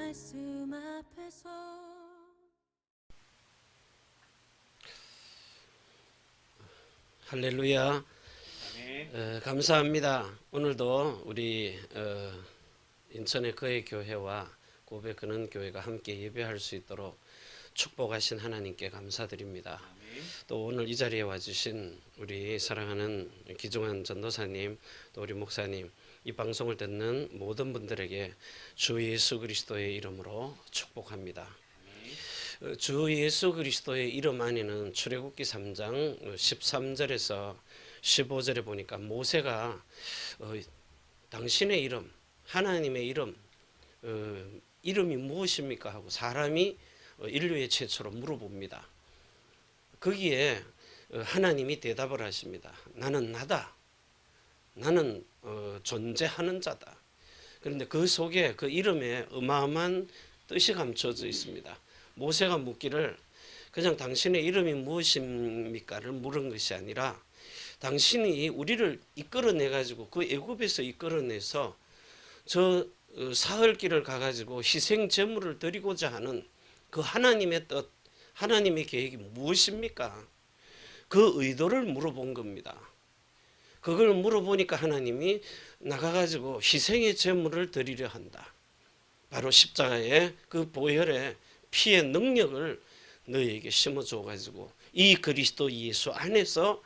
말씀 앞에서 할렐루야. 감사합니다. 오늘도 우리 인천의 거의 교회와 고백 그는 교회가 함께 예배할 수 있도록 축복하신 하나님께 감사드립니다. 또 오늘 이 자리에 와주신 우리 사랑하는 기중한 전도사님, 또 우리 목사님, 이 방송을 듣는 모든 분들에게 주 예수 그리스도의 이름으로 축복합니다. 주 예수 그리스도의 이름 안에는 출애굽기 3장 13절에서 15절에 보니까 모세가 당신의 이름, 하나님의 이름, 이름이 무엇입니까? 하고 사람이 인류의 최초로 물어봅니다. 거기에 하나님이 대답을 하십니다. 나는 나다. 나는 존재하는 자다. 그런데 그 속에 그 이름에 어마어마한 뜻이 감춰져 있습니다. 모세가 묻기를 그냥 당신의 이름이 무엇입니까를 물은 것이 아니라 당신이 우리를 이끌어내 가지고 그 애굽에서 이끌어내서 저 사흘길을 가가지고 희생 제물을 드리고자 하는 그 하나님의 뜻, 하나님의 계획이 무엇입니까? 그 의도를 물어본 겁니다. 그걸 물어보니까 하나님이 나가가지고 희생의 제물을 드리려 한다. 바로 십자가의 그 보혈의 피의 능력을 너희에게 심어줘가지고 이 그리스도 예수 안에서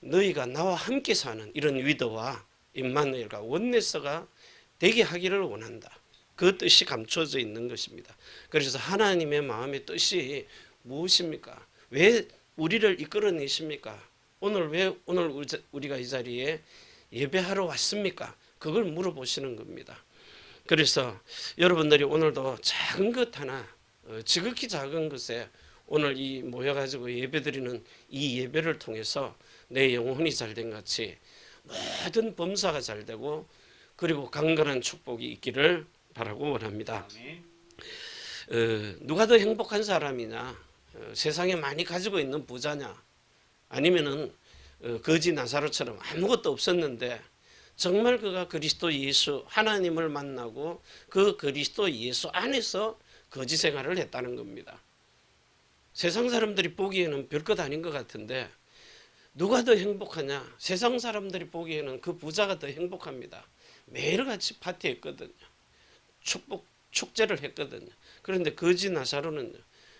너희가 나와 함께 사는 이런 위도와 임마누엘과 원내서가 되게 하기를 원한다. 그 뜻이 감춰져 있는 것입니다. 그래서 하나님의 마음의 뜻이 무엇입니까? 왜 우리를 이끌어내십니까? 왜 오늘 우리가 이 자리에 예배하러 왔습니까? 그걸 물어보시는 겁니다. 그래서 여러분들이 오늘도 작은 것 하나, 지극히 작은 것에 오늘 이 모여가지고 예배드리는 이 예배를 통해서 내 영혼이 잘된 같이 모든 범사가 잘되고 그리고 강건한 축복이 있기를 바라고 원합니다. 누가 더 행복한 사람이냐? 세상에 많이 가지고 있는 부자냐? 아니면은 거지 나사로처럼 아무것도 없었는데 정말 그가 그리스도 예수 하나님을 만나고 그 그리스도 예수 안에서 거지 생활을 했다는 겁니다. 세상 사람들이 보기에는 별것 아닌 것 같은데 누가 더 행복하냐? 세상 사람들이 보기에는 그 부자가 더 행복합니다. 매일같이 파티했거든요. 축제를 했거든요. 그런데 거지 나사로는요,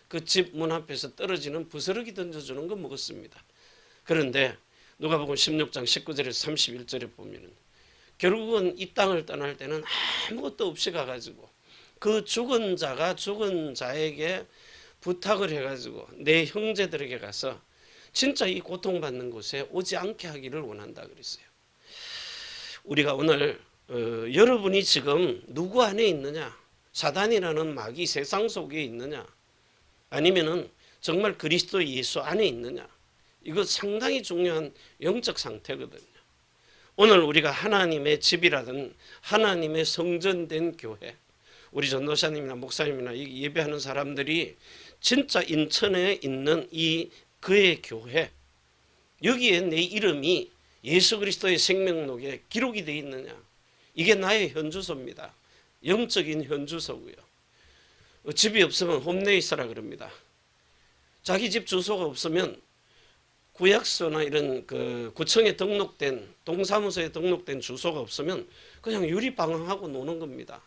그 집 문 앞에서 떨어지는 부스러기 던져주는 거 먹었습니다. 그런데 누가복음 16장 19절에서 31절에 보면은 결국은 이 땅을 떠날 때는 아무것도 없이 가가지고 그 죽은 자가 죽은 자에게 부탁을 해가지고 내 형제들에게 가서 진짜 이 고통받는 곳에 오지 않게 하기를 원한다 그랬어요. 우리가 오늘 여러분이 지금 누구 안에 있느냐? 사단이라는 마귀 세상 속에 있느냐? 아니면은 정말 그리스도 예수 안에 있느냐? 이거 상당히 중요한 영적 상태거든요. 오늘 우리가 하나님의 집이라든 하나님의 성전된 교회, 우리 전도사님이나 목사님이나 예배하는 사람들이 진짜 인천에 있는 이 그의 교회, 여기에 내 이름이 예수 그리스도의 생명록에 기록이 되어 있느냐? 이게 나의 현주소입니다. 영적인 현주소고요. 집이 없으면 홈내에 있어라 그럽니다. 자기 집 주소가 없으면 구약소나 이런 그 구청에 등록된 동사무소에 등록된 주소가 없으면 그냥 유리방황하고 노는 겁니다.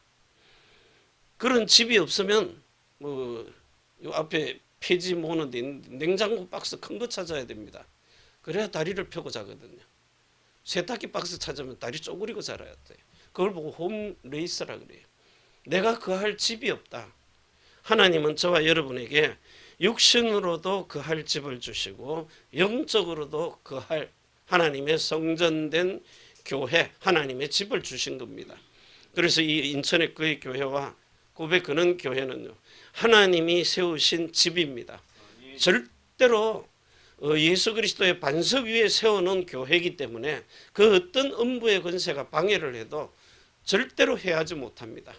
그런 집이 없으면 요 앞에 폐지 모으는데 냉장고 박스 큰 거 찾아야 됩니다. 그래야 다리를 펴고 자거든요. 세탁기 박스 찾으면 다리 쪼그리고 자라야 돼요. 그걸 보고 홈레이스라 그래요. 내가 거할 집이 없다. 하나님은 저와 여러분에게 육신으로도 거할 집을 주시고 영적으로도 거할 하나님의 성전된 교회, 하나님의 집을 주신 겁니다. 그래서 이 인천의 그의 교회와 고백 그는 교회는요, 하나님이 세우신 집입니다. 절대로 예수 그리스도의 반석 위에 세워놓은 교회이기 때문에 그 어떤 음부의 권세가 방해를 해도 절대로 해하지 못합니다.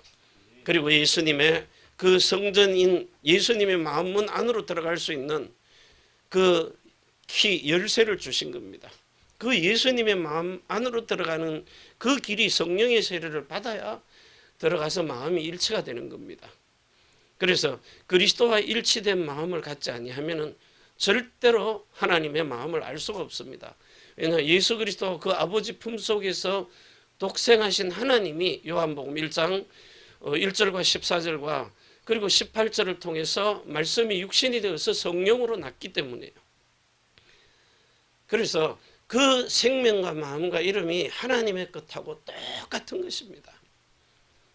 그리고 예수님의 그 성전인 예수님의 마음문 안으로 들어갈 수 있는 그 열쇠를 주신 겁니다. 그 예수님의 마음 안으로 들어가는 그 길이 성령의 세례를 받아야 들어가서 마음이 일치가 되는 겁니다. 그래서 그리스도와 일치된 마음을 갖지 아니하면은 절대로 하나님의 마음을 알 수가 없습니다. 왜냐하면 예수 그리스도 그 아버지 품속에서 독생하신 하나님이 요한복음 1장 1절과 14절과 그리고 18절을 통해서 말씀이 육신이 되어서 성령으로 났기 때문이에요. 그래서 그 생명과 마음과 이름이 하나님의 것하고 똑같은 것입니다.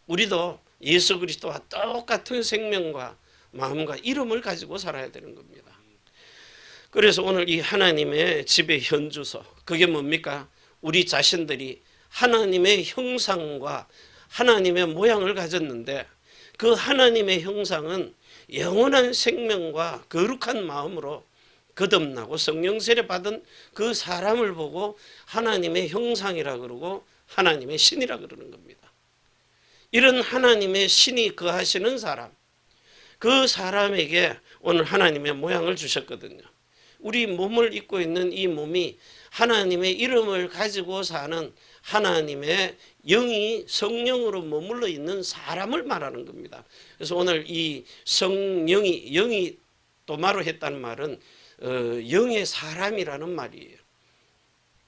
우리도 예수 그리스도와 똑같은 생명과 마음과 이름을 가지고 살아야 되는 겁니다. 그래서 오늘 이 하나님의 집의 현주소, 그게 뭡니까? 우리 자신들이 하나님의 형상과 하나님의 모양을 가졌는데 그 하나님의 형상은 영원한 생명과 거룩한 마음으로 거듭나고 성령 세례 받은 그 사람을 보고 하나님의 형상이라 그러고 하나님의 신이라 그러는 겁니다. 이런 하나님의 신이 거하시는 사람, 그 사람에게 오늘 하나님의 모양을 주셨거든요. 우리 몸을 입고 있는 이 몸이 하나님의 이름을 가지고 사는 하나님의 영이 성령으로 머물러 있는 사람을 말하는 겁니다. 그래서 오늘 이 성령이 영이 도마로 했다는 말은 영의 사람이라는 말이에요.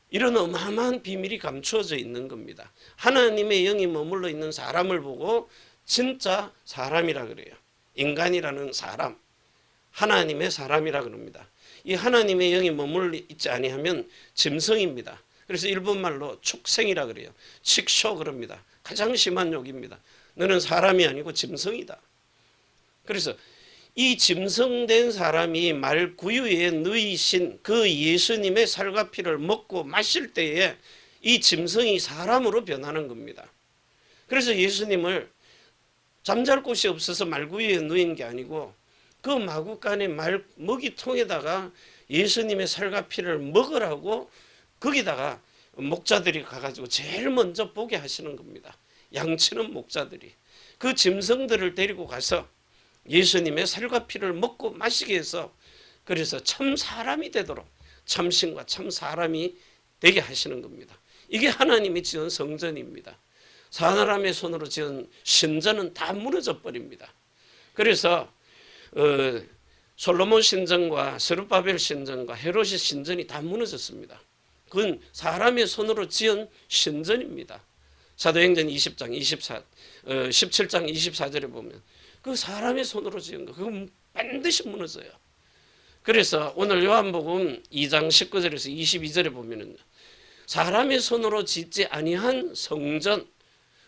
이런 어마어마한 비밀이 감추어져 있는 겁니다. 하나님의 영이 머물러 있는 사람을 보고 진짜 사람이라 그래요. 인간이라는 사람, 하나님의 사람이라 그럽니다. 이 하나님의 영이 머물러 있지 아니하면 짐승입니다. 그래서 일본말로 축생이라 그래요. 칙쇼 그럽니다. 가장 심한 욕입니다. 너는 사람이 아니고 짐승이다. 그래서 이 짐승된 사람이 말구유에 누이신 그 예수님의 살과 피를 먹고 마실 때에 이 짐승이 사람으로 변하는 겁니다. 그래서 예수님을 잠잘 곳이 없어서 말구유에 누인 게 아니고 그 마구간의 먹이통에다가 예수님의 살과 피를 먹으라고 거기다가 목자들이 가가지고 제일 먼저 보게 하시는 겁니다. 양치는 목자들이 그 짐승들을 데리고 가서 예수님의 살과 피를 먹고 마시게 해서 그래서 참 사람이 되도록 참신과 참 사람이 되게 하시는 겁니다. 이게 하나님이 지은 성전입니다. 사람의 손으로 지은 신전은 다 무너져 버립니다. 그래서 솔로몬 신전과 스룹바벨 신전과 헤롯의 신전이 다 무너졌습니다. 그건 사람의 손으로 지은 신전입니다. 사도행전 17장 24절에 보면 그 사람의 손으로 지은 거 그건 반드시 무너져요. 그래서 오늘 요한복음 2장 19절에서 22절에 보면은 사람의 손으로 짓지 아니한 성전,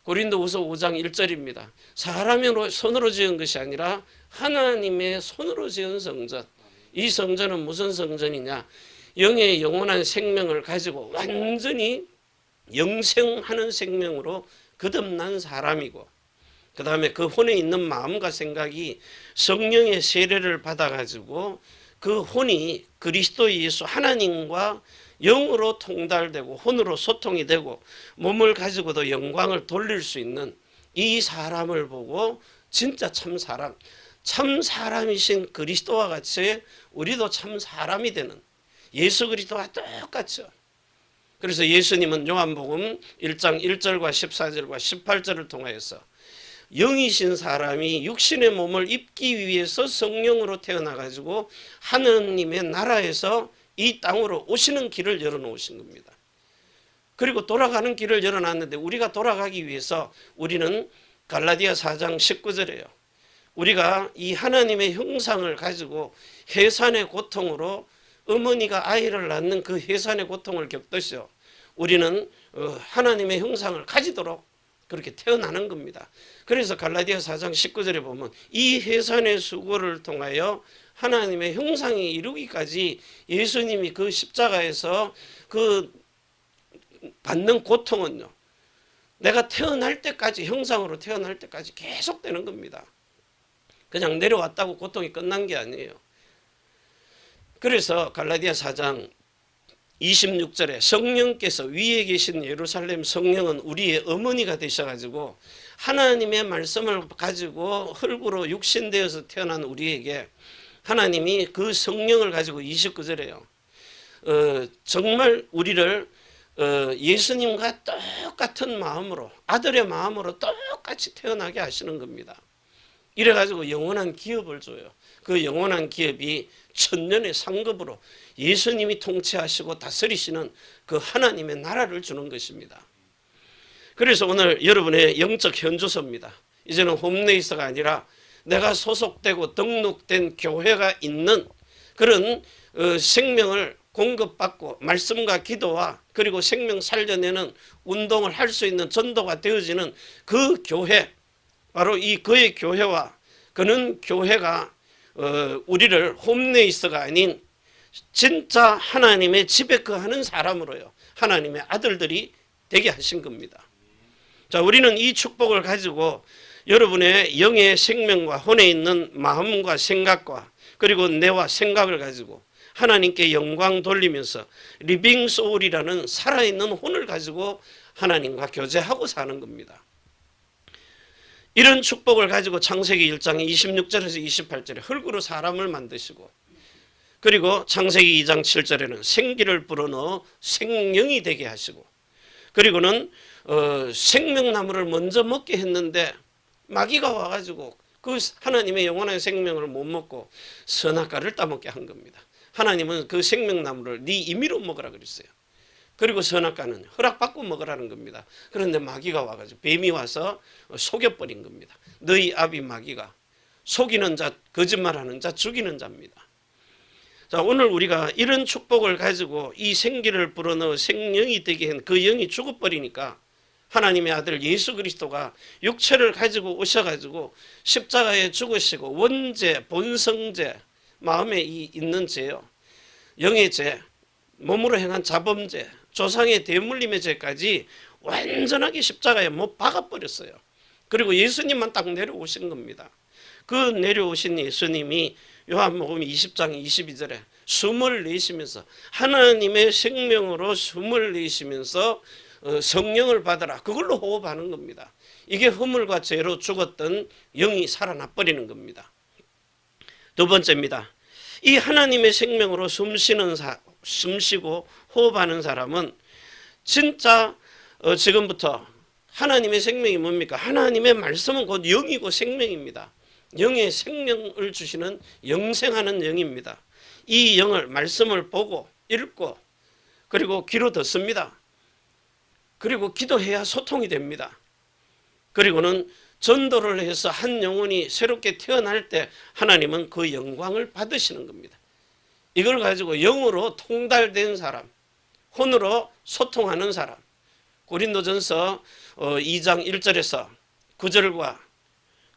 고린도후서 5장 1절입니다. 사람의 손으로 지은 것이 아니라 하나님의 손으로 지은 성전. 이 성전은 무슨 성전이냐? 영의 영원한 생명을 가지고 완전히 영생하는 생명으로 거듭난 사람이고 그 다음에 그 혼에 있는 마음과 생각이 성령의 세례를 받아가지고 그 혼이 그리스도 예수 하나님과 영으로 통달되고 혼으로 소통이 되고 몸을 가지고도 영광을 돌릴 수 있는 이 사람을 보고 진짜 참 사람이신 그리스도와 같이 우리도 참 사람이 되는 예수 그리스도와 똑같죠. 그래서 예수님은 요한복음 1장 1절과 14절과 18절을 통하여서 영이신 사람이 육신의 몸을 입기 위해서 성령으로 태어나가지고 하느님의 나라에서 이 땅으로 오시는 길을 열어놓으신 겁니다. 그리고 돌아가는 길을 열어놨는데 우리가 돌아가기 위해서 우리는 갈라디아 4장 19절에요. 우리가 이 하나님의 형상을 가지고 해산의 고통으로 어머니가 아이를 낳는 그 해산의 고통을 겪듯이 우리는 하나님의 형상을 가지도록 그렇게 태어나는 겁니다. 그래서 갈라디아 4장 19절에 보면 이 해산의 수고를 통하여 하나님의 형상이 이루기까지 예수님이 그 십자가에서 그 받는 고통은요. 내가 태어날 때까지 형상으로 태어날 때까지 계속되는 겁니다. 그냥 내려왔다고 고통이 끝난 게 아니에요. 그래서 갈라디아 4장 26절에 성령께서 위에 계신 예루살렘 성령은 우리의 어머니가 되셔가지고 하나님의 말씀을 가지고 흙으로 육신되어서 태어난 우리에게 하나님이 그 성령을 가지고 29절에요. 정말 우리를 예수님과 똑같은 마음으로 아들의 마음으로 똑같이 태어나게 하시는 겁니다. 이래가지고 영원한 기업을 줘요. 그 영원한 기업이 천년의 상급으로 예수님이 통치하시고 다스리시는 그 하나님의 나라를 주는 것입니다. 그래서 오늘 여러분의 영적 현주소입니다. 이제는 홈레이서가 아니라 내가 소속되고 등록된 교회가 있는 그런 생명을 공급받고 말씀과 기도와 그리고 생명 살려내는 운동을 할 수 있는 전도가 되어지는 그 교회, 바로 이 그의 교회와 그는 교회가 우리를 홈레이서가 아닌 진짜 하나님의 집에 거하는 사람으로요, 하나님의 아들들이 되게 하신 겁니다. 자, 우리는 이 축복을 가지고 여러분의 영의 생명과 혼에 있는 마음과 생각과 그리고 뇌와 생각을 가지고 하나님께 영광 돌리면서 리빙 소울이라는 살아있는 혼을 가지고 하나님과 교제하고 사는 겁니다. 이런 축복을 가지고 창세기 1장 26절에서 28절에 흙으로 사람을 만드시고, 그리고 창세기 2장 7절에는 생기를 불어넣어 생명이 되게 하시고, 그리고는 생명나무를 먼저 먹게 했는데 마귀가 와가지고 그 하나님의 영원한 생명을 못 먹고 선악과를 따먹게 한 겁니다. 하나님은 그 생명나무를 네 임의로 먹으라 그랬어요. 그리고 선악과는 허락받고 먹으라는 겁니다. 그런데 마귀가 와가지고, 뱀이 와서 속여버린 겁니다. 너희 아비 마귀가 속이는 자, 거짓말하는 자, 죽이는 자입니다. 자, 오늘 우리가 이런 축복을 가지고 이 생기를 불어넣어 생명이 되게 한 그 영이 죽어버리니까 하나님의 아들 예수 그리스도가 육체를 가지고 오셔가지고 십자가에 죽으시고 원죄, 본성죄, 마음에 있는 죄요, 영의 죄, 몸으로 행한 자범죄, 조상의 대물림의 죄까지 완전하게 십자가에 못 박아버렸어요. 그리고 예수님만 딱 내려오신 겁니다. 그 내려오신 예수님이 요한복음 20장 22절에 숨을 내쉬면서 하나님의 생명으로 숨을 내쉬면서 성령을 받아라, 그걸로 호흡하는 겁니다. 이게 허물과 죄로 죽었던 영이 살아나 버리는 겁니다. 두 번째입니다. 이 하나님의 생명으로 숨쉬고 호흡하는 사람은 진짜 지금부터 하나님의 생명이 뭡니까? 하나님의 말씀은 곧 영이고 생명입니다. 영의 생명을 주시는 영생하는 영입니다. 이 영을, 말씀을 보고 읽고 그리고 귀로 듣습니다. 그리고 기도해야 소통이 됩니다. 그리고는 전도를 해서 한 영혼이 새롭게 태어날 때 하나님은 그 영광을 받으시는 겁니다. 이걸 가지고 영으로 통달된 사람, 혼으로 소통하는 사람, 고린도전서 2장 1절에서 9절과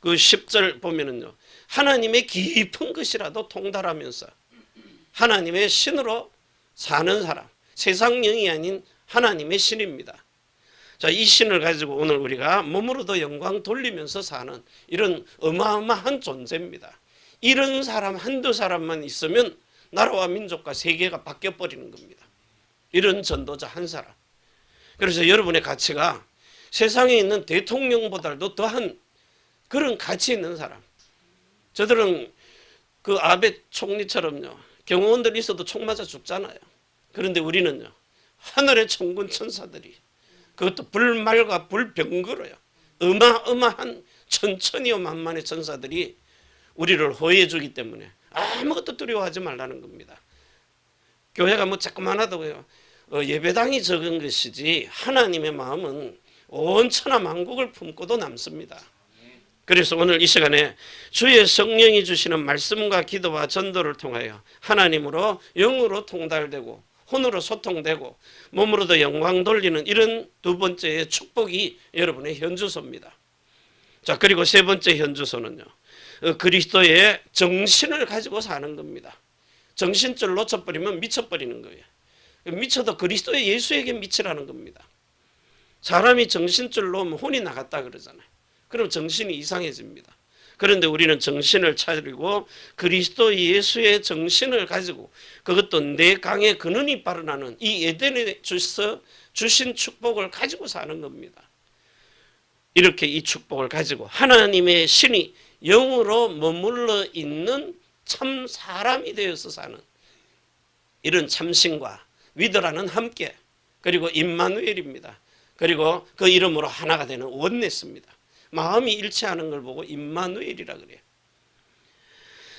그 10절 보면은요, 하나님의 깊은 것이라도 통달하면서 하나님의 신으로 사는 사람, 세상 영이 아닌 하나님의 신입니다. 자, 이 신을 가지고 오늘 우리가 몸으로도 영광 돌리면서 사는 이런 어마어마한 존재입니다. 이런 사람 한두 사람만 있으면 나라와 민족과 세계가 바뀌어 버리는 겁니다. 이런 전도자 한 사람. 그래서 여러분의 가치가 세상에 있는 대통령보다도 더한 그런 가치 있는 사람. 저들은 그 아베 총리처럼요, 경호원들 있어도 총 맞아 죽잖아요. 그런데 우리는요, 하늘의 천군 천사들이, 그것도 불말과 불병거로요, 어마어마한 천천히요 만만의 천사들이 우리를 호해해 주기 때문에 아무것도 두려워하지 말라는 겁니다. 교회가 뭐 자꾸만하다고요, 예배당이 적은 것이지 하나님의 마음은 온 천하 만국을 품고도 남습니다. 그래서 오늘 이 시간에 주의 성령이 주시는 말씀과 기도와 전도를 통하여 하나님으로 영으로 통달되고 혼으로 소통되고 몸으로도 영광 돌리는 이런 두 번째의 축복이 여러분의 현주소입니다. 자, 그리고 세 번째 현주소는요, 그리스도의 정신을 가지고 사는 겁니다. 정신줄 놓쳐버리면 미쳐버리는 거예요. 미쳐도 그리스도의 예수에게 미치라는 겁니다. 사람이 정신줄 놓으면 혼이 나갔다 그러잖아요. 그럼 정신이 이상해집니다. 그런데 우리는 정신을 차리고 그리스도 예수의 정신을 가지고, 그것도 내 강의 근원이 발현하는 이 에덴에 주신 축복을 가지고 사는 겁니다. 이렇게 이 축복을 가지고 하나님의 신이 영으로 머물러 있는 참 사람이 되어서 사는 이런 참신과 위드라는 함께, 그리고 임마누엘입니다. 그리고 그 이름으로 하나가 되는 원네스입니다. 마음이 일치하는 걸 보고 임마누엘이라 그래요.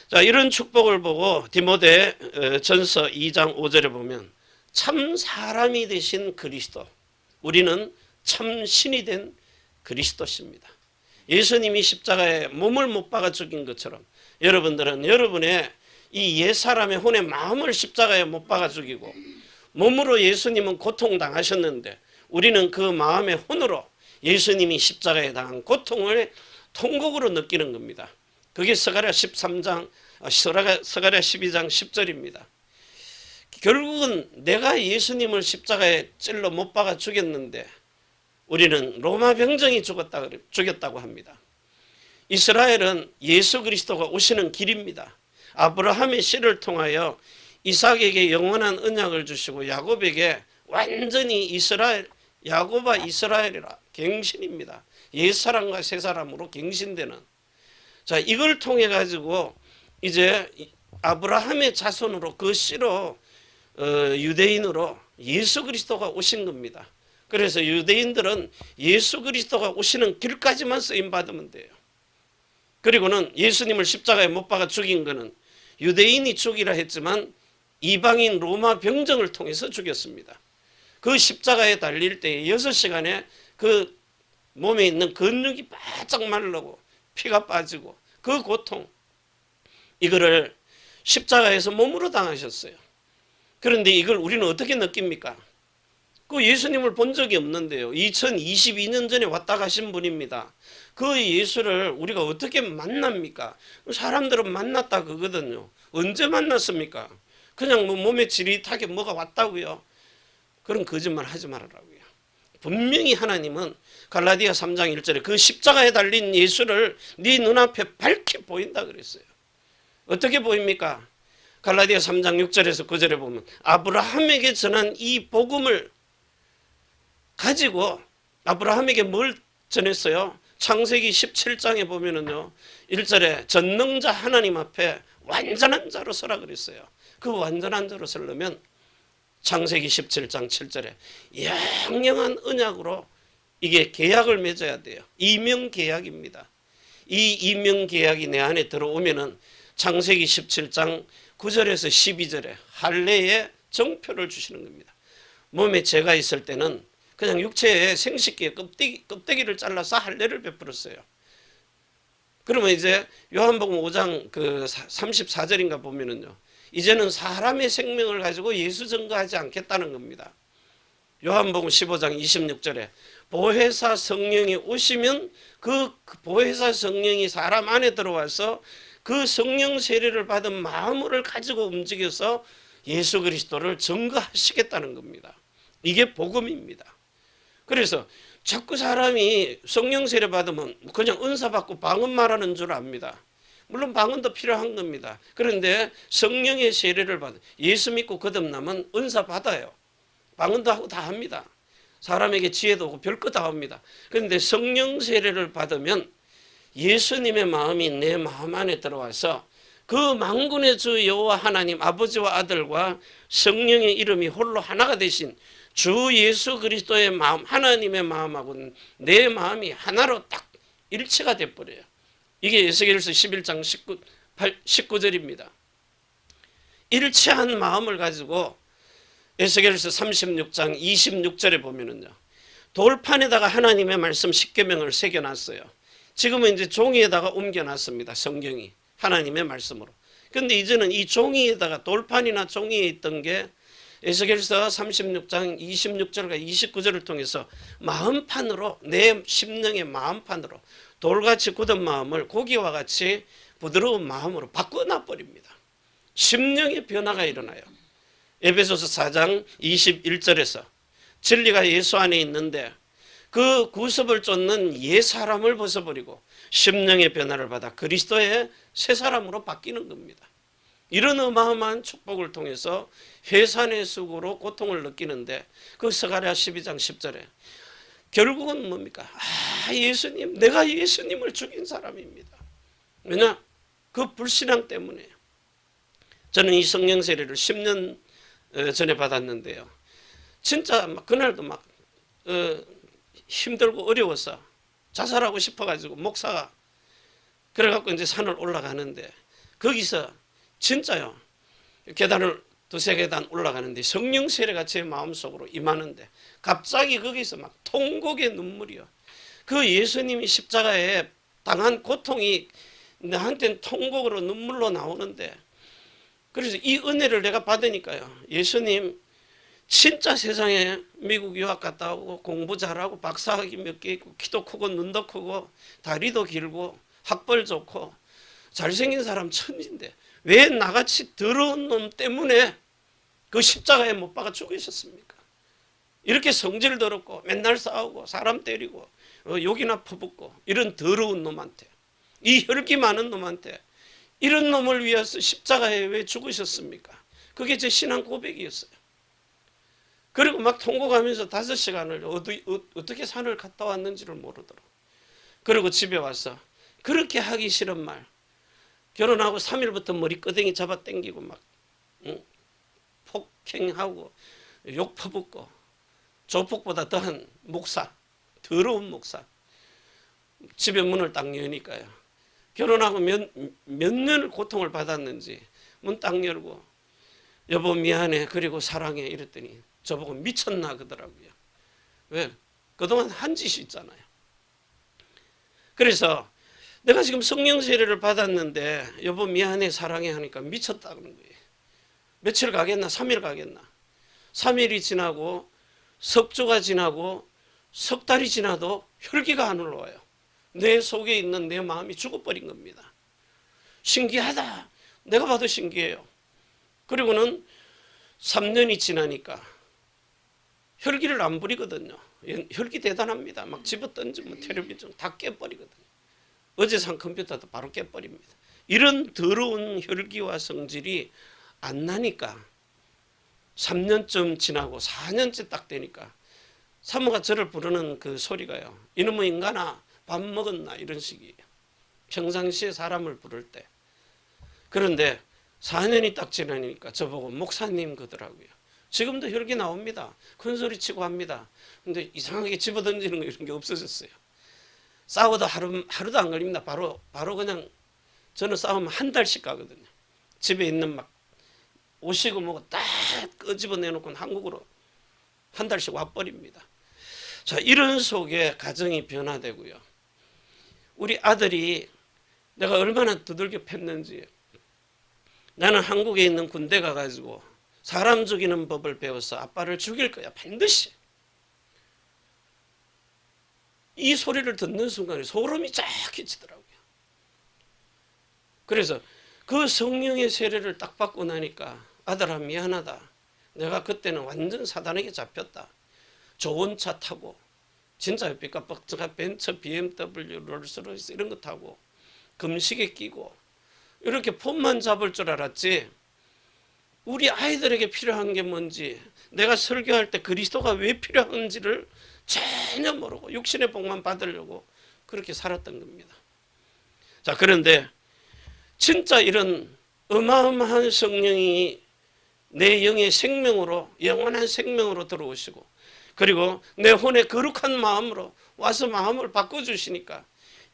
자, 이런 축복을 보고 디모데 전서 2장 5절에 보면 참 사람이 되신 그리스도, 우리는 참 신이 된 그리스도십니다. 예수님이 십자가에 몸을 못 박아 죽인 것처럼 여러분들은 여러분의 이 옛사람의 혼의 마음을 십자가에 못 박아 죽이고 몸으로 예수님은 고통당하셨는데 우리는 그 마음의 혼으로 예수님이 십자가에 당한 고통을 통곡으로 느끼는 겁니다. 그게 스가랴 12장 10절입니다. 결국은 내가 예수님을 십자가에 찔러 못 박아 죽였는데 우리는 로마 병정이 죽였다고 합니다. 이스라엘은 예수 그리스도가 오시는 길입니다. 아브라함의 씨를 통하여 이삭에게 영원한 언약을 주시고 야곱에게 완전히 이스라엘, 야곱아 이스라엘이라 갱신입니다. 옛사람과 새사람으로 갱신되는. 자, 이걸 통해 가지고 이제 아브라함의 자손으로 그 씨로 유대인으로 예수 그리스도가 오신 겁니다. 그래서 유대인들은 예수 그리스도가 오시는 길까지만 쓰임 받으면 돼요. 그리고는 예수님을 십자가에 못 박아 죽인 것은 유대인이 죽이라 했지만 이방인 로마 병정을 통해서 죽였습니다. 그 십자가에 달릴 때 6시간에 그 몸에 있는 근육이 바짝 마르고 피가 빠지고 그 고통, 이거를 십자가에서 몸으로 당하셨어요. 그런데 이걸 우리는 어떻게 느낍니까? 그 예수님을 본 적이 없는데요. 2022년 전에 왔다 가신 분입니다. 그 예수를 우리가 어떻게 만납니까? 사람들은 만났다 그거거든요. 언제 만났습니까? 그냥 뭐 몸에 지릿하게 뭐가 왔다고요. 그런 거짓말 하지 말라고요. 분명히 하나님은 갈라디아 3장 1절에 그 십자가에 달린 예수를 네 눈앞에 밝히 보인다 그랬어요. 어떻게 보입니까? 갈라디아 3장 6절에서 9절에 보면 아브라함에게 전한 이 복음을 가지고 아브라함에게 뭘 전했어요? 창세기 17장에 보면은요 1절에 전능자 하나님 앞에 완전한 자로 서라 그랬어요. 그 완전한 자로 서려면 창세기 17장 7절에 영영한 언약으로 이게 계약을 맺어야 돼요. 이명계약입니다. 이 이명계약이 내 안에 들어오면은 창세기 17장 9절에서 12절에 할례의 정표를 주시는 겁니다. 몸에 죄가 있을 때는 그냥 육체의 생식기의 껍데기를 잘라서 할례를 베풀었어요. 그러면 이제 요한복음 5장 그 34절인가 보면은요. 이제는 사람의 생명을 가지고 예수 증거하지 않겠다는 겁니다. 요한복음 15장 26절에 보혜사 성령이 오시면 그 보혜사 성령이 사람 안에 들어와서 그 성령 세례를 받은 마음을 가지고 움직여서 예수 그리스도를 증거하시겠다는 겁니다. 이게 복음입니다. 그래서 자꾸 사람이 성령 세례 받으면 그냥 은사 받고 방언 말하는 줄 압니다. 물론 방언도 필요한 겁니다. 그런데 성령의 세례를 받아 예수 믿고 거듭나면 은사 받아요. 방언도 하고 다 합니다. 사람에게 지혜도 오고 별거 다 합니다. 그런데 성령 세례를 받으면 예수님의 마음이 내 마음 안에 들어와서 그 만군의 주 여호와 하나님 아버지와 아들과 성령의 이름이 홀로 하나가 되신 주 예수 그리스도의 마음, 하나님의 마음하고는 내 마음이 하나로 딱 일치가 돼버려요. 이게 에스겔서 11장 19절입니다. 일치한 마음을 가지고 에스겔서 36장 26절에 보면은요. 돌판에다가 하나님의 말씀 10계명을 새겨놨어요. 지금은 이제 종이에다가 옮겨놨습니다. 성경이 하나님의 말씀으로. 그런데 이제는 이 종이에다가 돌판이나 종이에 있던 게 에스겔서 36장 26절과 29절을 통해서 마음판으로 내 심령의 마음판으로 돌같이 굳은 마음을 고기와 같이 부드러운 마음으로 바꿔놔 버립니다. 심령의 변화가 일어나요. 에베소서 4장 21절에서 진리가 예수 안에 있는데 그 구습을 쫓는 옛 사람을 벗어버리고 심령의 변화를 받아 그리스도의 새 사람으로 바뀌는 겁니다. 이런 어마어마한 축복을 통해서 회산의 수고로 고통을 느끼는데 그 스가랴 12장 10절에 결국은 뭡니까? 예수님, 내가 예수님을 죽인 사람입니다. 왜냐? 그 불신앙 때문에. 저는 이 성령 세례를 10년 전에 받았는데요. 진짜 막 그날도 막 힘들고 어려워서 자살하고 싶어가지고 목사가 그래갖고 이제 산을 올라가는데 거기서 진짜요 계단을 두세 계단 올라가는데 성령 세례가 제 마음속으로 임하는데 갑자기 거기서 막 통곡의 눈물이요. 그 예수님이 십자가에 당한 고통이 나한테는 통곡으로 눈물로 나오는데 그래서 이 은혜를 내가 받으니까요. 예수님 진짜 세상에 미국 유학 갔다 오고 공부 잘하고 박사학위 몇 개 있고 키도 크고 눈도 크고 다리도 길고 학벌 좋고 잘생긴 사람 천지인데 왜 나같이 더러운 놈 때문에 그 십자가에 못 박아 죽으셨습니까? 이렇게 성질 더럽고 맨날 싸우고 사람 때리고 욕이나 퍼붓고 이런 더러운 놈한테 이 혈기 많은 놈한테 이런 놈을 위해서 십자가에 왜 죽으셨습니까? 그게 제 신앙 고백이었어요. 그리고 막 통곡하면서 5시간을 어떻게 산을 갔다 왔는지를 모르더라고. 그리고 집에 와서 그렇게 하기 싫은 말 결혼하고 3일부터 머리끄댕이 잡아 당기고 막 폭행하고 욕 퍼붓고 조폭보다 더한 목사 더러운 목사 집에 문을 딱 여니까요. 결혼하고 몇 년을 고통을 받았는지 문 딱 열고 여보 미안해 그리고 사랑해 이랬더니 저보고 미쳤나 그러더라고요. 왜? 그동안 한 짓이 있잖아요. 그래서 내가 지금 성령 세례를 받았는데 여보 미안해 사랑해 하니까 미쳤다 그런 거예요. 며칠 가겠나 3일 가겠나 3일이 지나고 석 주가 지나고 석 달이 지나도 혈기가 안 올라와요. 내 속에 있는 내 마음이 죽어버린 겁니다. 신기하다. 내가 봐도 신기해요. 그리고는 3년이 지나니까 혈기를 안 부리거든요. 혈기 대단합니다. 막 집어던지면 텔레비전 다 깨버리거든요. 어제 산 컴퓨터도 바로 깨버립니다. 이런 더러운 혈기와 성질이 안 나니까 3년쯤 지나고 4년째 딱 되니까 사모가 저를 부르는 그 소리가요. 이놈의 인간아 밥 먹었나 이런 식이에요. 평상시에 사람을 부를 때. 그런데 4년이 딱 지나니까 저보고 목사님 그러더라고요. 지금도 혈기 나옵니다. 큰 소리 치고 합니다. 근데 이상하게 집어던지는 거 이런 게 없어졌어요. 싸워도 하루도 안 걸립니다. 바로 그냥 저는 싸우면 한 달씩 가거든요. 집에 있는 막 오시고 뭐고 딱 끄집어내놓고 한국으로 한 달씩 와버립니다. 자, 이런 속에 가정이 변화되고요. 우리 아들이 내가 얼마나 두들겨 팼는지 나는 한국에 있는 군대 가가지고 사람 죽이는 법을 배워서 아빠를 죽일 거야 반드시. 이 소리를 듣는 순간에 소름이 쫙 끼치더라고요. 그래서 그 성령의 세례를 딱 받고 나니까 아들아 미안하다. 내가 그때는 완전 사단에게 잡혔다. 좋은 차 타고 진짜 삐까뻔쩍한 벤처 BMW 롤스로이스 이런 거 타고 금식에 끼고 이렇게 폰만 잡을 줄 알았지 우리 아이들에게 필요한 게 뭔지 내가 설교할 때 그리스도가 왜 필요한지를 전혀 모르고 육신의 복만 받으려고 그렇게 살았던 겁니다. 자, 그런데 진짜 이런 어마어마한 성령이 내 영의 생명으로 영원한 생명으로 들어오시고 그리고 내 혼의 거룩한 마음으로 와서 마음을 바꿔주시니까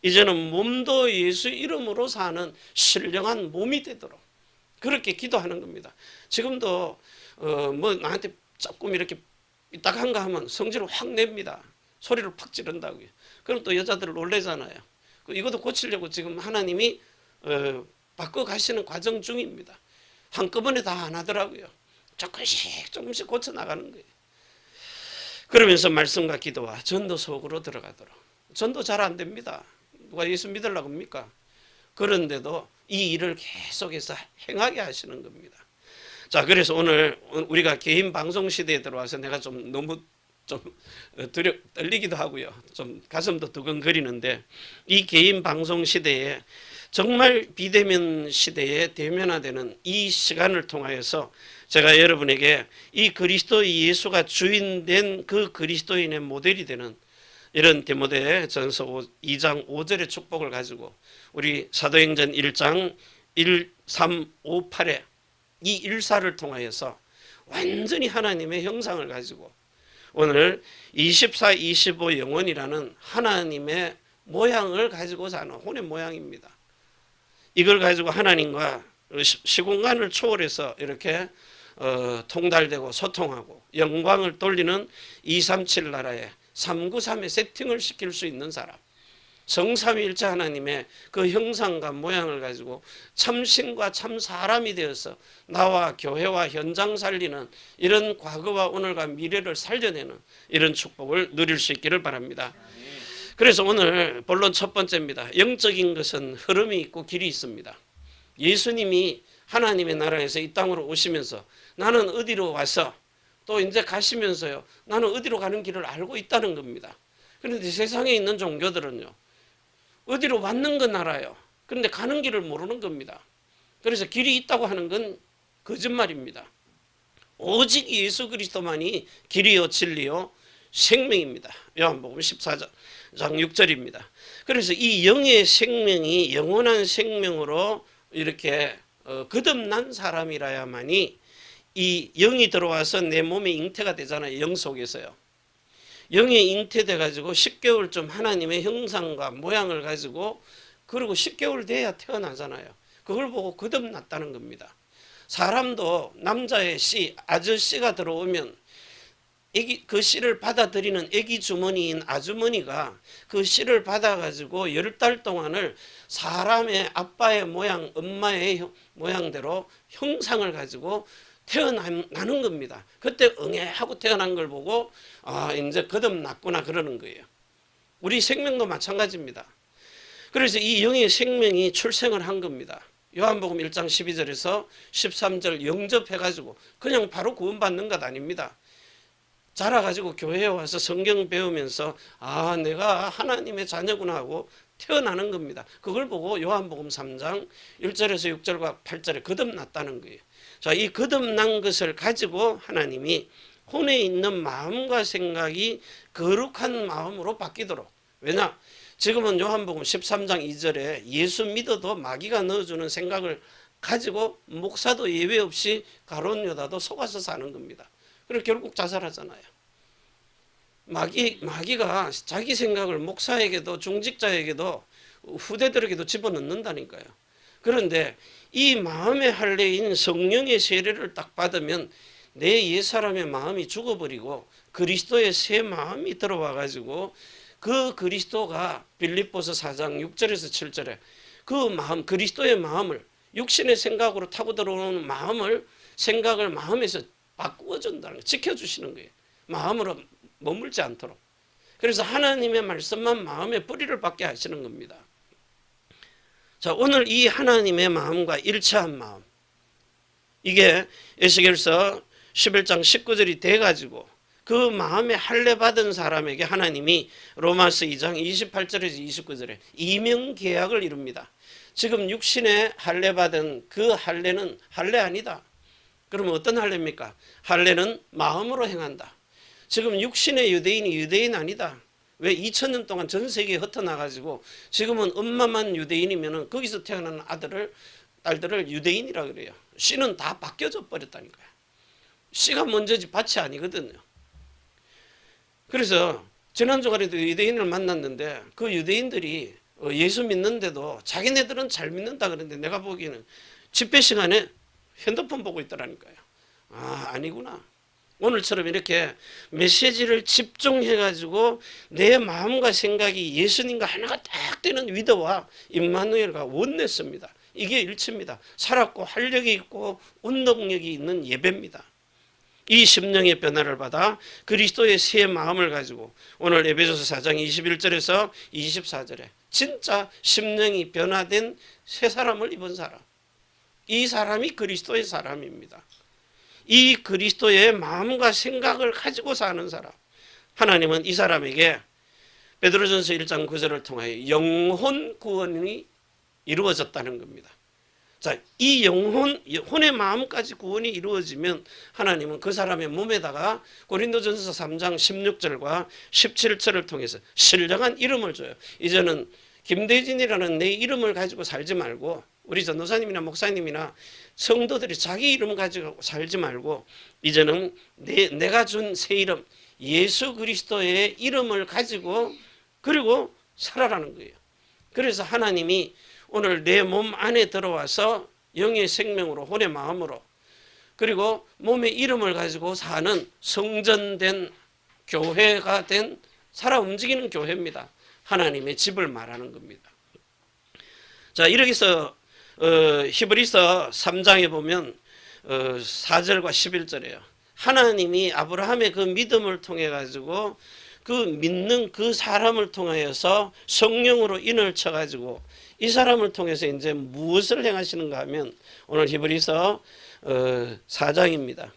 이제는 몸도 예수 이름으로 사는 신령한 몸이 되도록 그렇게 기도하는 겁니다. 지금도 뭐 나한테 조금 이렇게 삐딱한가 하면 성질을 확 냅니다. 소리를 팍 지른다고요. 그럼 또 여자들을 놀래잖아요. 이것도 고치려고 지금 하나님이 바꿔 가시는 과정 중입니다. 한꺼번에 다 안 하더라고요. 조금씩 고쳐 나가는 거예요. 그러면서 말씀과 기도와 전도 속으로 들어가도록. 전도 잘 안 됩니다. 누가 예수 믿으려고 합니까? 그런데도 이 일을 계속해서 행하게 하시는 겁니다. 자, 그래서 오늘 우리가 개인 방송 시대에 들어와서 내가 좀 너무 좀 떨리기도 하고요. 좀 가슴도 두근거리는데 이 개인 방송 시대에 정말 비대면 시대에 대면화되는 이 시간을 통하여서 제가 여러분에게 이 그리스도 예수가 주인된 그 그리스도인의 모델이 되는 이런 디모데 전서 2장 5절의 축복을 가지고 우리 사도행전 1장 1, 3, 5, 8에 이 일사를 통하여서 완전히 하나님의 형상을 가지고 오늘 24, 25 영혼이라는 하나님의 모양을 가지고 사는 혼의 모양입니다. 이걸 가지고 하나님과 시공간을 초월해서 이렇게 통달되고 소통하고 영광을 돌리는 237 나라에 393의 세팅을 시킬 수 있는 사람, 성삼위일체 하나님의 그 형상과 모양을 가지고 참신과 참 사람이 되어서 나와 교회와 현장 살리는 이런 과거와 오늘과 미래를 살려내는 이런 축복을 누릴 수 있기를 바랍니다. 그래서 오늘 본론 첫 번째입니다. 영적인 것은 흐름이 있고 길이 있습니다. 예수님이 하나님의 나라에서 이 땅으로 오시면서 나는 어디로 와서 또 이제 가시면서요, 나는 어디로 가는 길을 알고 있다는 겁니다. 그런데 세상에 있는 종교들은요, 어디로 왔는 건 알아요. 그런데 가는 길을 모르는 겁니다. 그래서 길이 있다고 하는 건 거짓말입니다. 오직 예수 그리스도만이 길이요 진리요 생명입니다. 요한복음 14장 6절입니다. 그래서 이 영의 생명이 영원한 생명으로 이렇게 거듭난 사람이라야만이 이 영이 들어와서 내 몸에 잉태가 되잖아요. 영 속에서요. 영에 잉태돼 가지고 10개월쯤 하나님의 형상과 모양을 가지고, 그리고 10개월 돼야 태어나잖아요. 그걸 보고 거듭났다는 겁니다. 사람도 남자의 씨, 아저씨가 들어오면 그 씨를 받아들이는 애기 주머니인 아주머니가 그 씨를 받아가지고 10달 동안을 사람의 아빠의 모양, 엄마의 모양대로 형상을 가지고 태어나는 겁니다. 그때 응애하고 태어난 걸 보고 이제 거듭났구나 그러는 거예요. 우리 생명도 마찬가지입니다. 그래서 이 영의 생명이 출생을 한 겁니다. 요한복음 1장 12절에서 13절 영접해가지고 그냥 바로 구원받는 것 아닙니다. 자라가지고 교회에 와서 성경 배우면서 내가 하나님의 자녀구나 하고 태어나는 겁니다. 그걸 보고 요한복음 3장 1절에서 6절과 8절에 거듭났다는 거예요. 자, 이 거듭난 것을 가지고 하나님이 혼에 있는 마음과 생각이 거룩한 마음으로 바뀌도록. 왜냐? 지금은 요한복음 13장 2절에 예수 믿어도 마귀가 넣어주는 생각을 가지고 목사도 예외 없이 가룟 유다도 속아서 사는 겁니다. 그리고 결국 자살하잖아요. 마귀가 자기 생각을 목사에게도 중직자에게도 후대들에게도 집어넣는다니까요. 그런데 이 마음의 할례인 성령의 세례를 딱 받으면 내 옛사람의 마음이 죽어버리고 그리스도의 새 마음이 들어와 가지고 그 그리스도가 빌립보서 4장 6절에서 7절에 그 마음, 그리스도의 마음을 육신의 생각으로 타고 들어오는 생각을 마음에서 바꾸어준다는 거예요. 지켜주시는 거예요. 마음으로 머물지 않도록. 그래서 하나님의 말씀만 마음의 뿌리를 받게 하시는 겁니다. 자, 오늘 이 하나님의 마음과 일치한 마음, 이게 에스겔서 11장 19절이 돼가지고 그 마음에 할례 받은 사람에게 하나님이 로마서 2장 28절에서 29절에 이명계약을 이룹니다. 지금 육신에 할례 받은 그 할례는 할례 아니다. 그러면 어떤 할례입니까? 할례는 마음으로 행한다. 지금 육신의 유대인이 유대인 아니다. 왜 2000년 동안 전 세계에 흩어나가지고 지금은 엄마만 유대인이면 거기서 태어난 딸들을 유대인이라 그래요. 씨는 다 바뀌어져 버렸다니까요. 씨가 먼저지 밭이 아니거든요. 그래서 지난주간에도 유대인을 만났는데 그 유대인들이 예수 믿는데도 자기네들은 잘 믿는다 그러는데 내가 보기에는 집회 시간에 핸드폰 보고 있더라니까요. 아니구나. 오늘처럼 이렇게 메시지를 집중해가지고 내 마음과 생각이 예수님과 하나가 딱 되는 위더와 임마누엘과 원냈습니다. 이게 일치입니다. 살았고 활력이 있고 운동력이 있는 예배입니다. 이 심령의 변화를 받아 그리스도의 새 마음을 가지고 오늘 에베소서 4장 21절에서 24절에 진짜 심령이 변화된 새 사람을 입은 사람, 이 사람이 그리스도의 사람입니다. 이 그리스도의 마음과 생각을 가지고 사는 사람, 하나님은 이 사람에게 베드로전서 1장 9절을 통하여 영혼 구원이 이루어졌다는 겁니다. 자, 이 혼의 마음까지 구원이 이루어지면 하나님은 그 사람의 몸에다가 고린도전서 3장 16절과 17절을 통해서 신령한 이름을 줘요. 이제는 김대진이라는 내 이름을 가지고 살지 말고, 우리 전도사님이나 목사님이나 성도들이 자기 이름 가지고 살지 말고, 이제는 내가 준 새 이름 예수 그리스도의 이름을 가지고, 그리고 살아라는 거예요. 그래서 하나님이 오늘 내 몸 안에 들어와서 영의 생명으로 혼의 마음으로 그리고 몸의 이름을 가지고 사는 성전된 교회가 된 살아 움직이는 교회입니다. 하나님의 집을 말하는 겁니다. 자, 이렇게 해서 히브리서 3장에 보면 4절과 11절이에요. 하나님이 아브라함의 그 믿음을 통해 가지고 그 믿는 그 사람을 통하여서 성령으로 인을 쳐 가지고 이 사람을 통해서 이제 무엇을 행하시는가 하면 오늘 히브리서 4장입니다.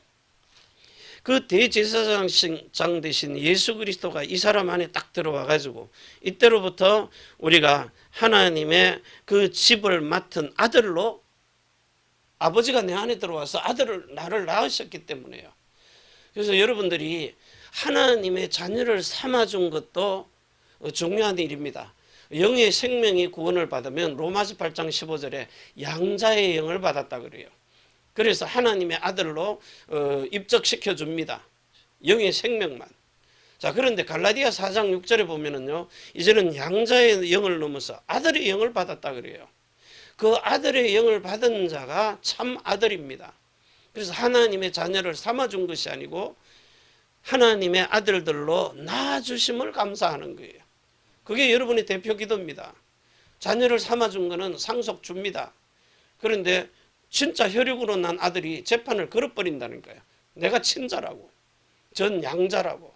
그 대제사장 되신 예수 그리스도가 이 사람 안에 딱 들어와 가지고 이때로부터 우리가 하나님의 그 집을 맡은 아들로 아버지가 내 안에 들어와서 나를 낳으셨기 때문에요. 그래서 여러분들이 하나님의 자녀를 삼아준 것도 중요한 일입니다. 영의 생명이 구원을 받으면 로마서 8장 15절에 양자의 영을 받았다 그래요. 그래서 하나님의 아들로 입적시켜 줍니다. 영의 생명만. 자, 그런데 갈라디아 4장 6절에 보면은요, 이제는 양자의 영을 넘어서 아들의 영을 받았다 그래요. 그 아들의 영을 받은 자가 참 아들입니다. 그래서 하나님의 자녀를 삼아준 것이 아니고 하나님의 아들들로 낳아주심을 감사하는 거예요. 그게 여러분의 대표 기도입니다. 자녀를 삼아준 것은 상속줍니다. 그런데 진짜 혈육으로 난 아들이 재판을 걸어버린다는 거예요. 내가 친자라고, 전 양자라고.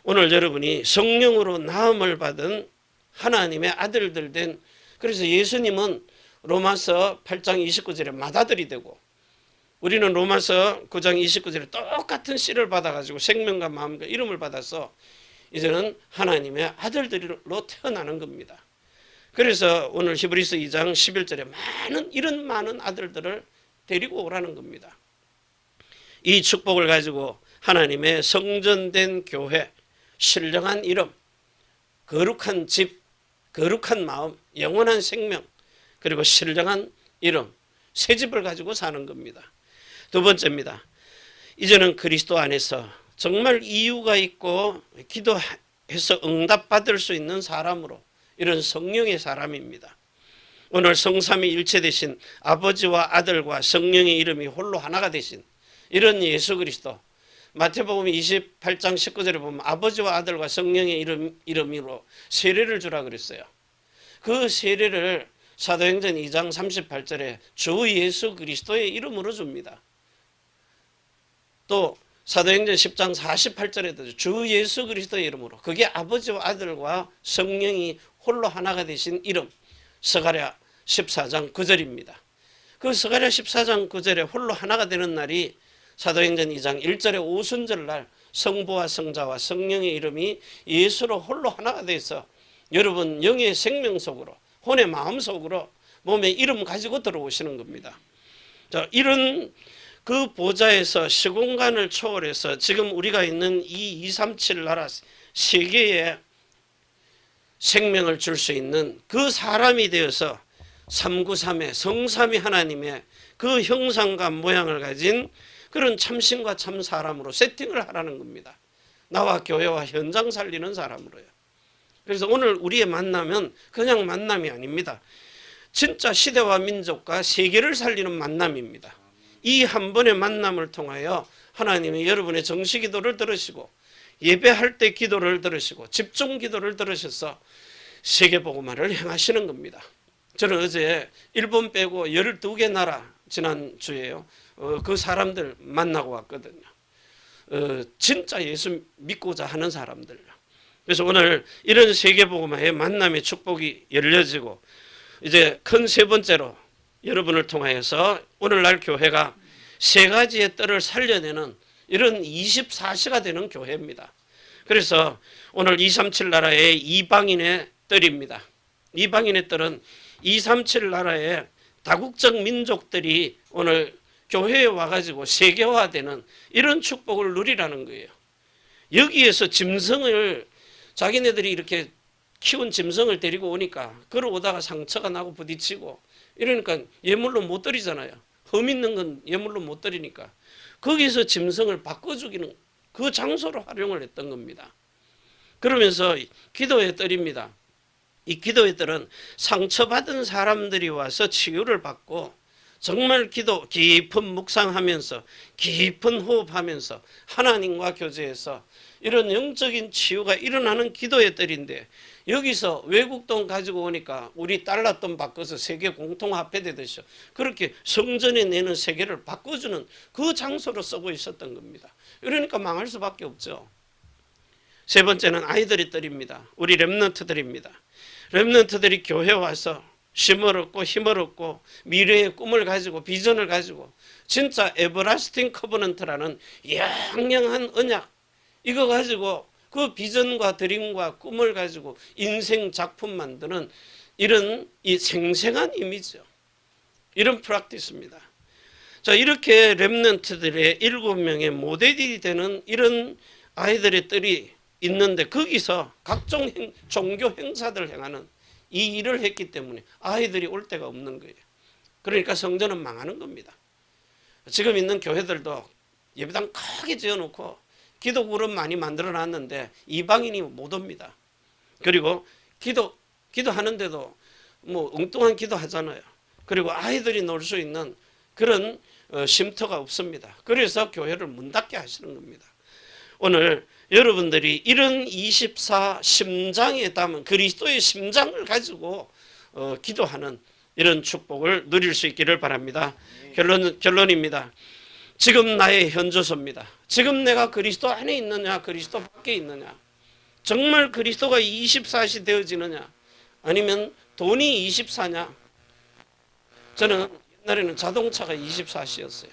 오늘 여러분이 성령으로 나음을 받은 하나님의 아들들 된, 그래서 예수님은 로마서 8장 29절에 맏아들이 되고 우리는 로마서 9장 29절에 똑같은 씨를 받아가지고 생명과 마음과 이름을 받아서 이제는 하나님의 아들들로 태어나는 겁니다. 그래서 오늘 히브리서 2장 11절에 이런 많은 아들들을 데리고 오라는 겁니다. 이 축복을 가지고 하나님의 성전된 교회, 신령한 이름, 거룩한 집, 거룩한 마음, 영원한 생명, 그리고 신령한 이름, 새 집을 가지고 사는 겁니다. 두 번째입니다. 이제는 그리스도 안에서 정말 이유가 있고 기도해서 응답받을 수 있는 사람으로 이런 성령의 사람입니다. 오늘 성삼위 일체 되신 아버지와 아들과 성령의 이름이 홀로 하나가 되신 이런 예수 그리스도, 마태복음 28장 19절에 보면 아버지와 아들과 성령의 이름으로 세례를 주라 그랬어요. 그 세례를 사도행전 2장 38절에 주 예수 그리스도의 이름으로 줍니다. 또 사도행전 10장 48절에도 주 예수 그리스도의 이름으로, 그게 아버지와 아들과 성령이 홀로 하나가 되신 이름, 스가랴 14장 9절입니다. 그 스가랴 14장 9절에 홀로 하나가 되는 날이 사도행전 2장 1절의 오순절 날 성부와 성자와 성령의 이름이 예수로 홀로 하나가 돼서 여러분 영의 생명 속으로, 혼의 마음 속으로, 몸의 이름 가지고 들어오시는 겁니다. 자, 이런 그 보좌에서 시공간을 초월해서 지금 우리가 있는 이 237 나라 세계에 생명을 줄 수 있는 그 사람이 되어서 393의 성삼위 하나님의 그 형상과 모양을 가진 그런 참신과 참사람으로 세팅을 하라는 겁니다. 나와 교회와 현장 살리는 사람으로요. 그래서 오늘 우리의 만남은 그냥 만남이 아닙니다. 진짜 시대와 민족과 세계를 살리는 만남입니다. 이 한 번의 만남을 통하여 하나님이 여러분의 정시 기도를 들으시고 예배할 때 기도를 들으시고 집중 기도를 들으셔서 세계복음화를 행하시는 겁니다. 저는 어제 일본 빼고 12개 나라 지난주에요. 그 사람들 만나고 왔거든요. 진짜 예수 믿고자 하는 사람들. 그래서 오늘 이런 세계복음화의 만남의 축복이 열려지고 이제 큰 세 번째로 여러분을 통하여서 오늘날 교회가 세 가지의 뜰을 살려내는 이런 24시가 되는 교회입니다. 그래서 오늘 237 나라의 이방인의 뜰입니다. 이방인의 뜰은 237 나라의 다국적 민족들이 오늘 교회에 와가지고 세계화되는 이런 축복을 누리라는 거예요. 여기에서 짐승을 자기네들이 이렇게 키운 짐승을 데리고 오니까 걸어오다가 상처가 나고 부딪히고 이러니까 예물로 못 드리잖아요. 흠 있는 건 예물로 못 드리니까 거기서 짐승을 바꿔주기는 그 장소로 활용을 했던 겁니다. 그러면서 기도의 뜰입니다. 이 기도회들은 상처받은 사람들이 와서 치유를 받고 정말 기도 깊은 묵상하면서 깊은 호흡하면서 하나님과 교제해서 이런 영적인 치유가 일어나는 기도회들인데, 여기서 외국 돈 가지고 오니까 우리 달러 돈 바꿔서 세계 공통화폐되듯이 그렇게 성전에 내는 세계를 바꿔주는 그 장소로 쓰고 있었던 겁니다. 이러니까 망할 수밖에 없죠. 세 번째는 아이들의 뜰입니다. 우리 렘넌트들입니다. 렘넌트들이 교회 와서 쉼을 얻고 힘을 얻고 미래의 꿈을 가지고 비전을 가지고 진짜 에버라스팅 커버넌트라는 양양한 언약, 이거 가지고 그 비전과 드림과 꿈을 가지고 인생 작품 만드는 이런 이 생생한 이미지요. 이런 프랙티스입니다. 자, 이렇게 렘넌트들의 7명의 모델이 되는 이런 아이들의 뜰이 있는데, 거기서 각종 종교 행사들을 행하는 이 일을 했기 때문에 아이들이 올 데가 없는 거예요. 그러니까 성전은 망하는 겁니다. 지금 있는 교회들도 예배당 크게 지어놓고 기도 그룹 많이 만들어 놨는데 이방인이 못 옵니다. 그리고 기도하는데도 뭐 엉뚱한 기도 하잖아요. 그리고 아이들이 놀 수 있는 그런 쉼터가 없습니다. 그래서 교회를 문 닫게 하시는 겁니다. 오늘 여러분들이 이런 24 심장에 담은 그리스도의 심장을 가지고 기도하는 이런 축복을 누릴 수 있기를 바랍니다. 결론입니다. 지금 나의 현주소입니다. 지금 내가 그리스도 안에 있느냐, 그리스도 밖에 있느냐, 정말 그리스도가 24시 되어지느냐, 아니면 돈이 24냐. 저는 옛날에는 자동차가 24시였어요.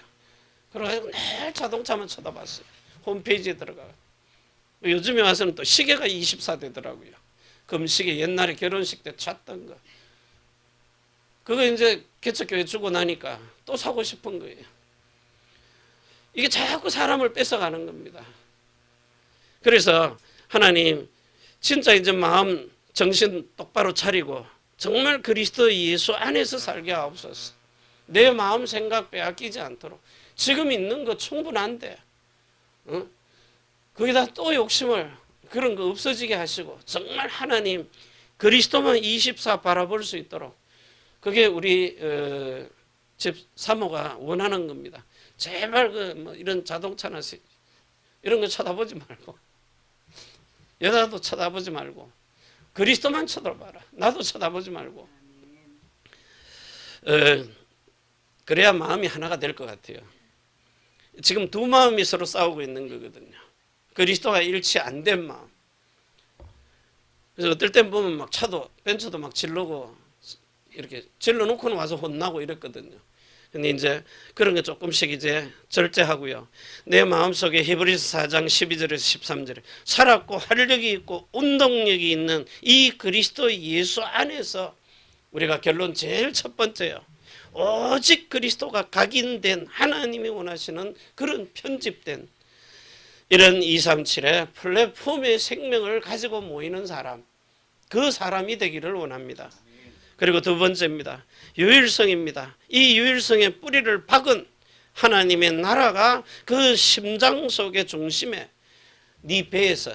그래가지고 늘 자동차만 쳐다봤어요. 홈페이지에 들어가. 요즘에 와서는 또 시계가 24 되더라고요. 금시계, 옛날에 결혼식 때 찼던 거. 그거 이제 개척교회 주고 나니까 또 사고 싶은 거예요. 이게 자꾸 사람을 뺏어가는 겁니다. 그래서 하나님, 진짜 이제 마음 정신 똑바로 차리고 정말 그리스도 예수 안에서 살게 하옵소서. 내 마음 생각 빼앗기지 않도록. 지금 있는 거 충분한데 거기다 또 욕심을 그런 거 없어지게 하시고 정말 하나님 그리스도만 24 바라볼 수 있도록, 그게 우리 집 사모가 원하는 겁니다. 제발 뭐 이런 자동차나 이런 거 쳐다보지 말고, 여자도 쳐다보지 말고 그리스도만 쳐다봐라. 나도 쳐다보지 말고. 그래야 마음이 하나가 될 것 같아요. 지금 두 마음이 서로 싸우고 있는 거거든요. 그리스도와 일치 안 된 마음. 그래서 어떨 땐 보면 막 차도 벤츠도 막 질르고 이렇게 질러놓고는 와서 혼나고 이랬거든요. 근데 이제 그런 게 조금씩 이제 절제하고요. 내 마음속에 히브리서 4장 12절에서 13절에 살았고 활력이 있고 운동력이 있는 이 그리스도 예수 안에서 우리가 결론 제일 첫 번째요. 오직 그리스도가 각인된 하나님이 원하시는 그런 편집된 이런 237의 플랫폼의 생명을 가지고 모이는 사람, 그 사람이 되기를 원합니다. 그리고 두 번째입니다. 유일성입니다. 이 유일성의 뿌리를 박은 하나님의 나라가 그 심장 속의 중심에, 네 배에서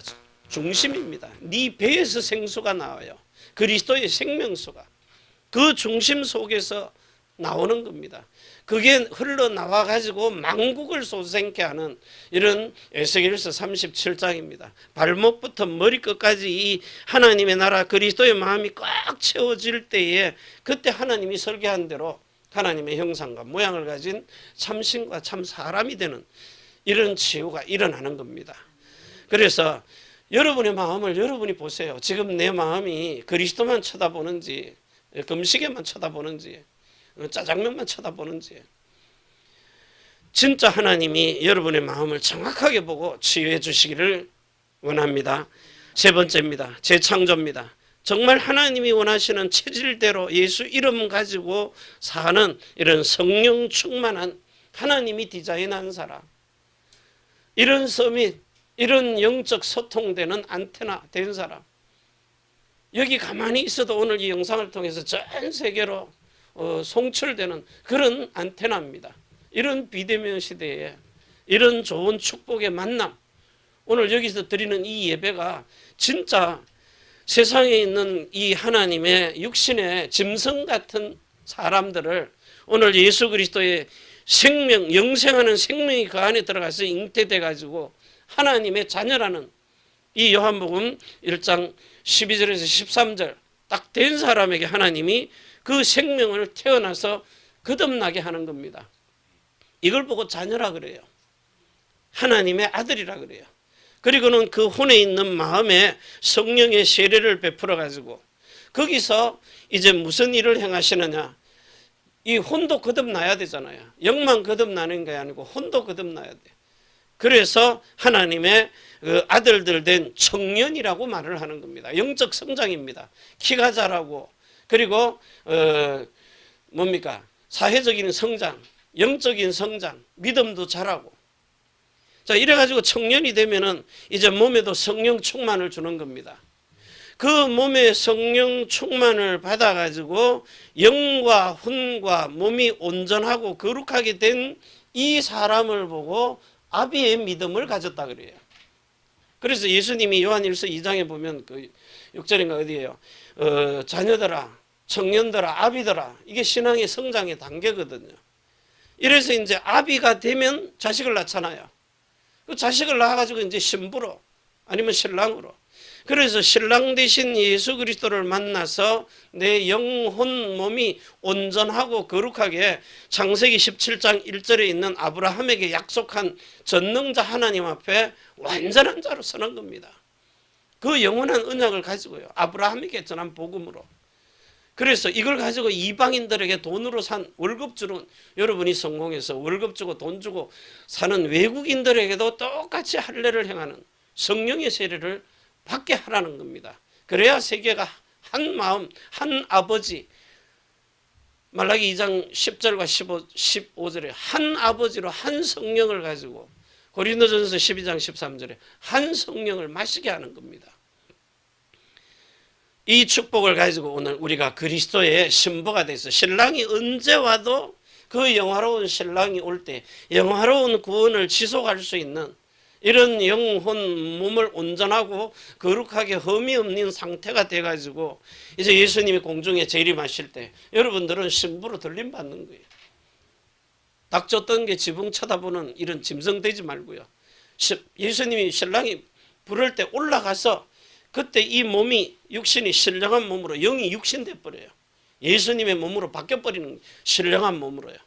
중심입니다. 네 배에서 생수가 나와요. 그리스도의 생명수가 그 중심 속에서 나오는 겁니다. 그게 흘러나와 가지고 만국을 솟생케 하는 이런 에스겔서 37장입니다. 발목부터 머리끝까지 이 하나님의 나라 그리스도의 마음이 꽉 채워질 때에, 그때 하나님이 설계한 대로 하나님의 형상과 모양을 가진 참신과 참 사람이 되는 이런 치유가 일어나는 겁니다. 그래서 여러분의 마음을 여러분이 보세요. 지금 내 마음이 그리스도만 쳐다보는지, 금시계만 쳐다보는지, 짜장면만 쳐다보는지, 진짜 하나님이 여러분의 마음을 정확하게 보고 치유해 주시기를 원합니다. 세 번째입니다. 재창조입니다. 정말 하나님이 원하시는 체질대로 예수 이름 가지고 사는 이런 성령 충만한, 하나님이 디자인한 사람, 이런 서밋, 이런 영적 소통되는 안테나 된 사람, 여기 가만히 있어도 오늘 이 영상을 통해서 전 세계로 송출되는 그런 안테나입니다. 이런 비대면 시대에 이런 좋은 축복의 만남, 오늘 여기서 드리는 이 예배가 진짜 세상에 있는 이 하나님의 육신의 짐승 같은 사람들을 오늘 예수 그리스도의 생명, 영생하는 생명이 그 안에 들어가서 잉태돼 가지고 하나님의 자녀라는 이 요한복음 1장 12절에서 13절 딱 된 사람에게 하나님이 그 생명을 태어나서 거듭나게 하는 겁니다. 이걸 보고 자녀라 그래요. 하나님의 아들이라 그래요. 그리고는 그 혼에 있는 마음에 성령의 세례를 베풀어 가지고 거기서 이제 무슨 일을 행하시느냐. 이 혼도 거듭나야 되잖아요. 영만 거듭나는 게 아니고 혼도 거듭나야 돼. 그래서 하나님의 그 아들들 된 청년이라고 말을 하는 겁니다. 영적 성장입니다. 키가 자라고 그리고 뭡니까? 사회적인 성장, 영적인 성장, 믿음도 자라고. 자, 이래가지고 청년이 되면은 이제 몸에도 성령 충만을 주는 겁니다. 그 몸에 성령 충만을 받아가지고 영과 혼과 몸이 온전하고 거룩하게 된 이 사람을 보고 아비의 믿음을 가졌다 그래요. 그래서 예수님이 요한일서 2장에 보면 그 6절인가 어디예요? 자녀들아, 청년들아, 아비들아, 이게 신앙의 성장의 단계거든요. 이래서 이제 아비가 되면 자식을 낳잖아요. 그 자식을 낳아가지고 이제 신부로 아니면 신랑으로. 그래서 신랑 되신 예수 그리스도를 만나서 내 영혼 몸이 온전하고 거룩하게 창세기 17장 1절에 있는 아브라함에게 약속한 전능자 하나님 앞에 완전한 자로 서는 겁니다. 그 영원한 언약을 가지고요. 아브라함에게 전한 복음으로. 그래서 이걸 가지고 이방인들에게 돈으로 산 월급 주는, 여러분이 성공해서 월급 주고 돈 주고 사는 외국인들에게도 똑같이 할례를 행하는 성령의 세례를 받게 하라는 겁니다. 그래야 세계가 한 마음, 한 아버지, 말라기 2장 10절과 15절에 한 아버지로 한 성령을 가지고 고린도전서 12장 13절에 한 성령을 마시게 하는 겁니다. 이 축복을 가지고 오늘 우리가 그리스도의 신부가 돼서 신랑이 언제 와도 그 영화로운 신랑이 올 때 영화로운 구원을 지속할 수 있는 이런 영혼 몸을 온전하고 거룩하게 흠이 없는 상태가 돼가지고 이제 예수님이 공중에 재림하실 때 여러분들은 신부로 들림 받는 거예요. 닭 쫓던 게 지붕 쳐다보는 이런 짐승 되지 말고요. 예수님이 신랑이 부를 때 올라가서 그때 이 몸이 육신이 신령한 몸으로 영이 육신 돼버려요. 예수님의 몸으로 바뀌어버리는 신령한 몸으로요.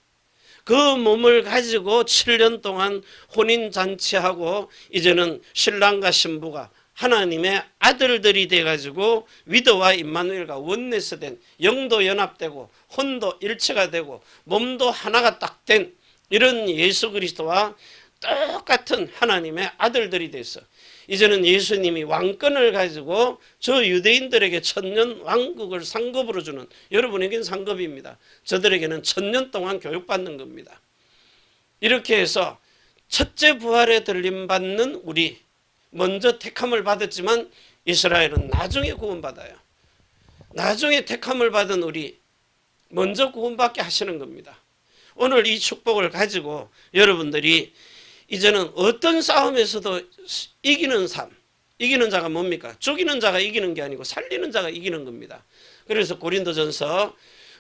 그 몸을 가지고 7년 동안 혼인잔치하고 이제는 신랑과 신부가 하나님의 아들들이 돼가지고 위드와 임마누엘과 원내스 된 영도 연합되고 혼도 일체가 되고 몸도 하나가 딱 된 이런 예수 그리스도와 똑같은 하나님의 아들들이 돼서 이제는 예수님이 왕권을 가지고 저 유대인들에게 천년 왕국을 상급으로 주는, 여러분에게는 상급입니다. 저들에게는 천년 동안 교육받는 겁니다. 이렇게 해서 첫째 부활에 들림받는 우리, 먼저 택함을 받았지만 이스라엘은 나중에 구원받아요. 나중에 택함을 받은 우리 먼저 구원받게 하시는 겁니다. 오늘 이 축복을 가지고 여러분들이 이제는 어떤 싸움에서도 이기는 삶, 이기는 자가 뭡니까? 죽이는 자가 이기는 게 아니고 살리는 자가 이기는 겁니다. 그래서 고린도전서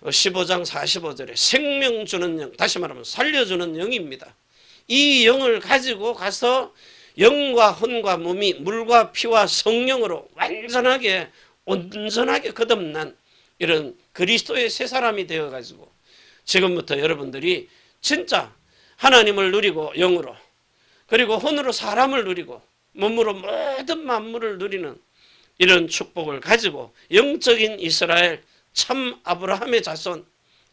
15장 45절에 생명 주는 영, 다시 말하면 살려주는 영입니다. 이 영을 가지고 가서 영과 혼과 몸이 물과 피와 성령으로 완전하게 온전하게 거듭난 이런 그리스도의 새 사람이 되어가지고 지금부터 여러분들이 진짜 하나님을 누리고 영으로 그리고 혼으로 사람을 누리고 몸으로 모든 만물을 누리는 이런 축복을 가지고 영적인 이스라엘 참 아브라함의 자손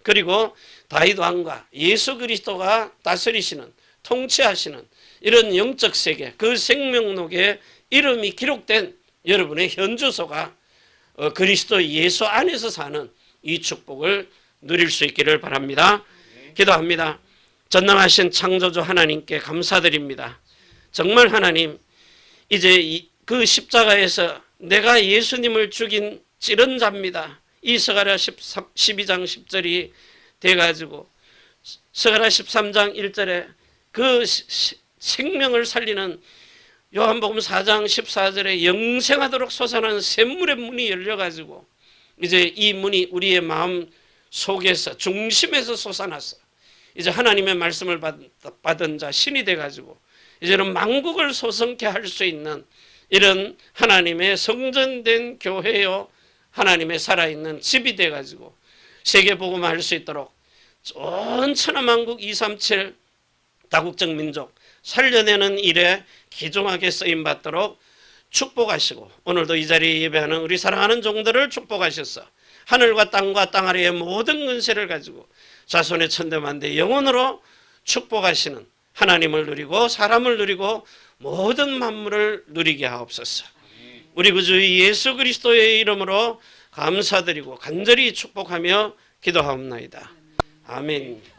그리고 다윗 왕과 예수 그리스도가 다스리시는 통치하시는 이런 영적 세계 그 생명록에 이름이 기록된 여러분의 현주소가 그리스도 예수 안에서 사는 이 축복을 누릴 수 있기를 바랍니다. 기도합니다. 전능하신 창조주 하나님께 감사드립니다. 정말 하나님 이제 그 십자가에서 내가 예수님을 죽인 찌른 자입니다. 이 스가랴 12장 10절이 돼가지고 스가랴 13장 1절에 그 생명을 살리는 요한복음 4장 14절에 영생하도록 솟아나는 샘물의 문이 열려가지고 이제 이 문이 우리의 마음 속에서 중심에서 솟아났어. 이제 하나님의 말씀을 받은 자 신이 돼가지고 이제는 만국을 소성케 할 수 있는 이런 하나님의 성전된 교회요, 하나님의 살아있는 집이 돼가지고 세계 복음화할 수 있도록 온 천하만국 237 다국적 민족 살려내는 일에 귀중하게 쓰임받도록 축복하시고 오늘도 이 자리에 예배하는 우리 사랑하는 종들을 축복하셨어. 하늘과 땅과 땅 아래의 모든 근세를 가지고 자손의 천대만대 영혼으로 축복하시는 하나님을 누리고 사람을 누리고 모든 만물을 누리게 하옵소서. 우리 구주 예수 그리스도의 이름으로 감사드리고 간절히 축복하며 기도하옵나이다. 아멘.